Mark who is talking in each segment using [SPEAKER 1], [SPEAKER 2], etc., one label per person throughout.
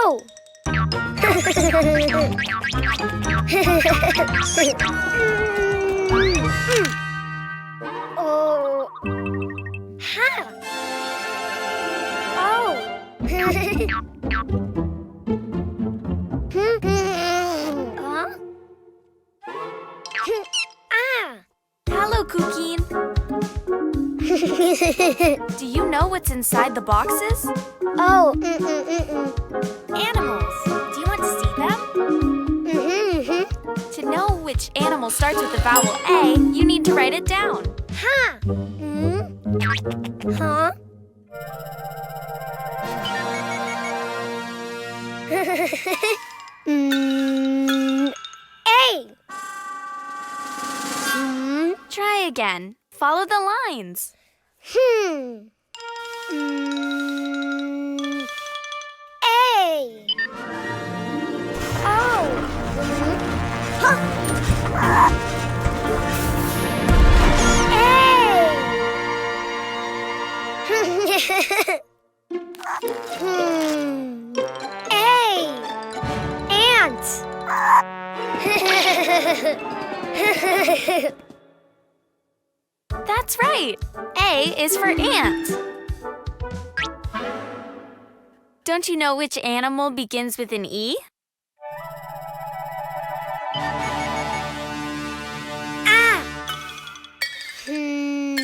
[SPEAKER 1] Oh! Oh. Ha. Oh. Huh? Ah.
[SPEAKER 2] Hello, Cuquín. Do you know what's inside the boxes?
[SPEAKER 1] Oh.
[SPEAKER 2] Animals. Do you want to see them? To know which animal starts with the vowel A, you need to write it down.
[SPEAKER 1] Ha. Huh? A.
[SPEAKER 2] Try again. Follow the lines.
[SPEAKER 1] A. Oh. Huh. A. Ant.
[SPEAKER 2] That's right. A is for ant. Don't you know which animal begins with an E?
[SPEAKER 1] Ah. E.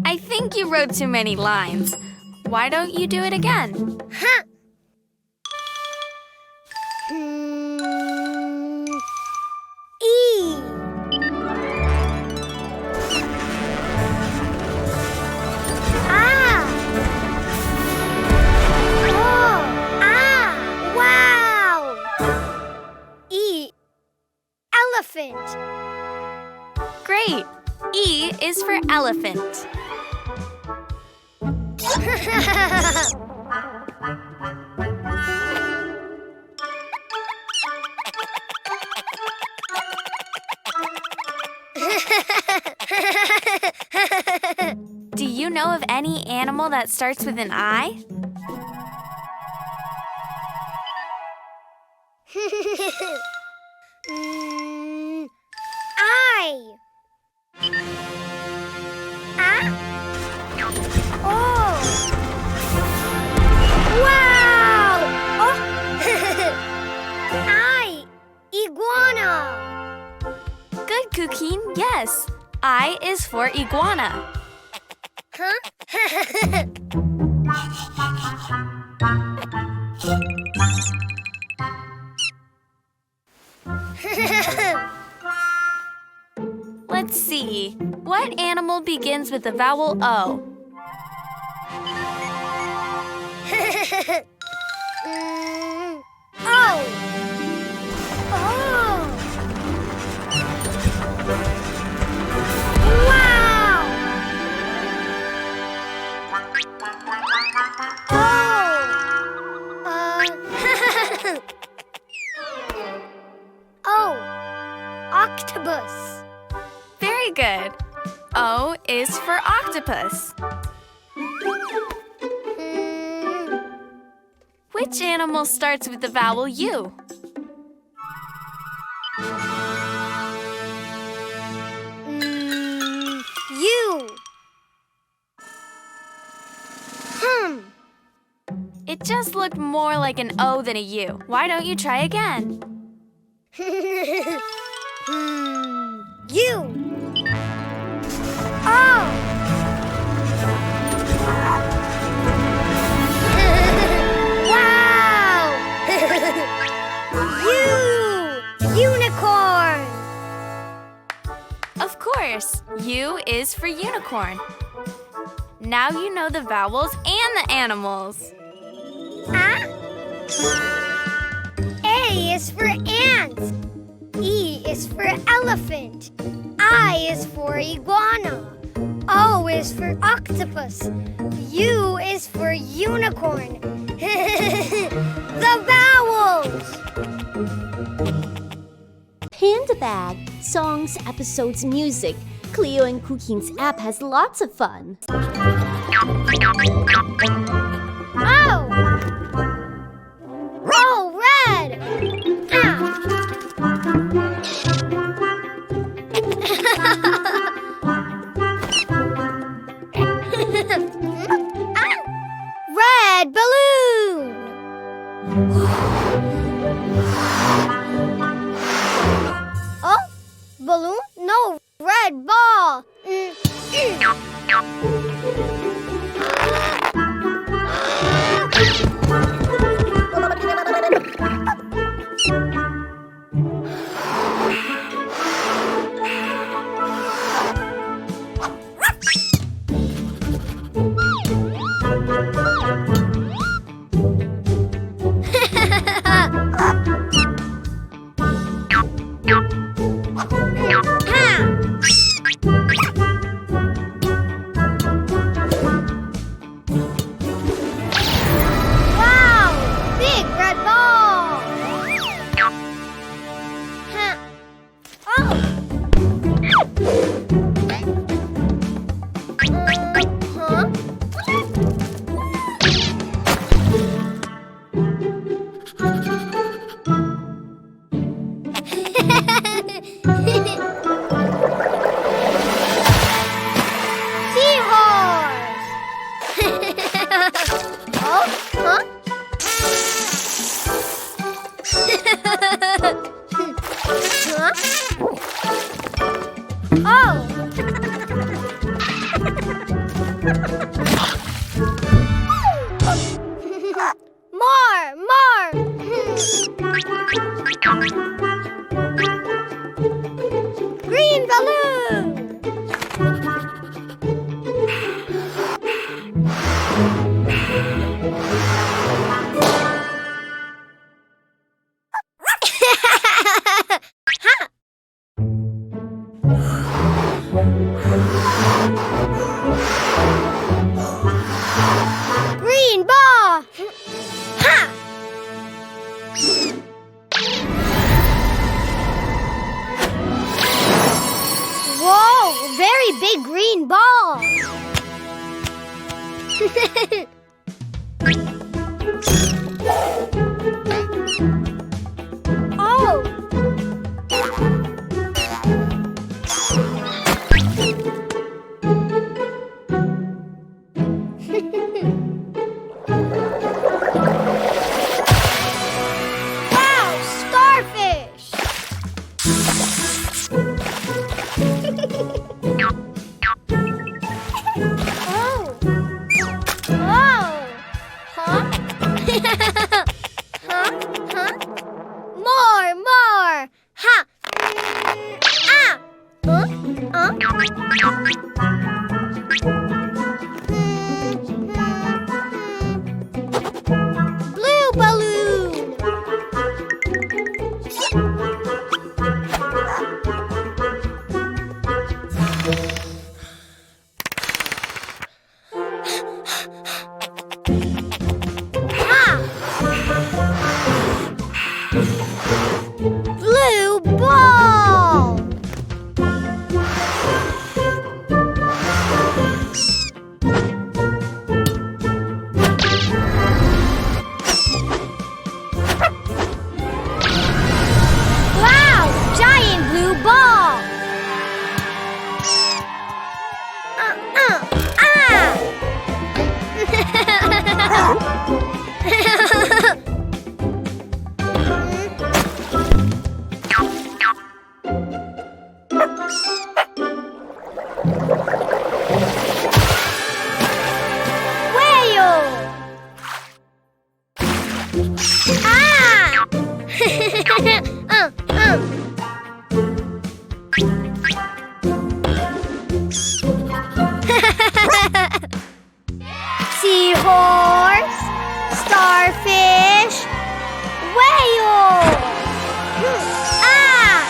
[SPEAKER 2] I think you wrote too many lines. Why don't you do it again?
[SPEAKER 1] Huh. E. Ah. Oh. Ah. Wow. E. Elephant.
[SPEAKER 2] Great. E is for elephant. Do you know of any animal that starts with an I?
[SPEAKER 1] I. Ah. Oh. Wow. Oh. I. Iguana.
[SPEAKER 2] Good, Cuquín. Yes. I is for iguana.
[SPEAKER 1] Huh?
[SPEAKER 2] Let's see. What animal begins with the vowel O?
[SPEAKER 1] Oh. Oh. Wow. Oh. Octopus.
[SPEAKER 2] Very good. O is for octopus. Which animal starts with the vowel U?
[SPEAKER 1] U.
[SPEAKER 2] It just looked more like an O than a U. Why don't you try again?
[SPEAKER 1] U. Oh. Wow. Unicorn.
[SPEAKER 2] Of course, U is for unicorn. Now you know the vowels and the animals.
[SPEAKER 1] A is for ant. E is for elephant. I is for iguana. O is for octopus. U is for unicorn. The vowels!
[SPEAKER 3] Panda Bag, songs, episodes, music. Cleo and Cuquín's app has lots of fun.
[SPEAKER 1] Oh! Oh, red! Ah. Red balloon! Oh, balloon? No, red ball. Wow, big red ball. Huh. Oh. Huh? Seahorse! Oh, huh? Huh? Oh! More! Green balloon! Green ball! Ha! Whoa! Very big green ball! Oh! Wow! Starfish! Oh! Oh! Huh? Huh? More! Ha! Ah! Huh? Blue balloon! Blue ball! Wow! Giant blue ball! Whale! Ah! Seahorse, starfish, whale! Ah!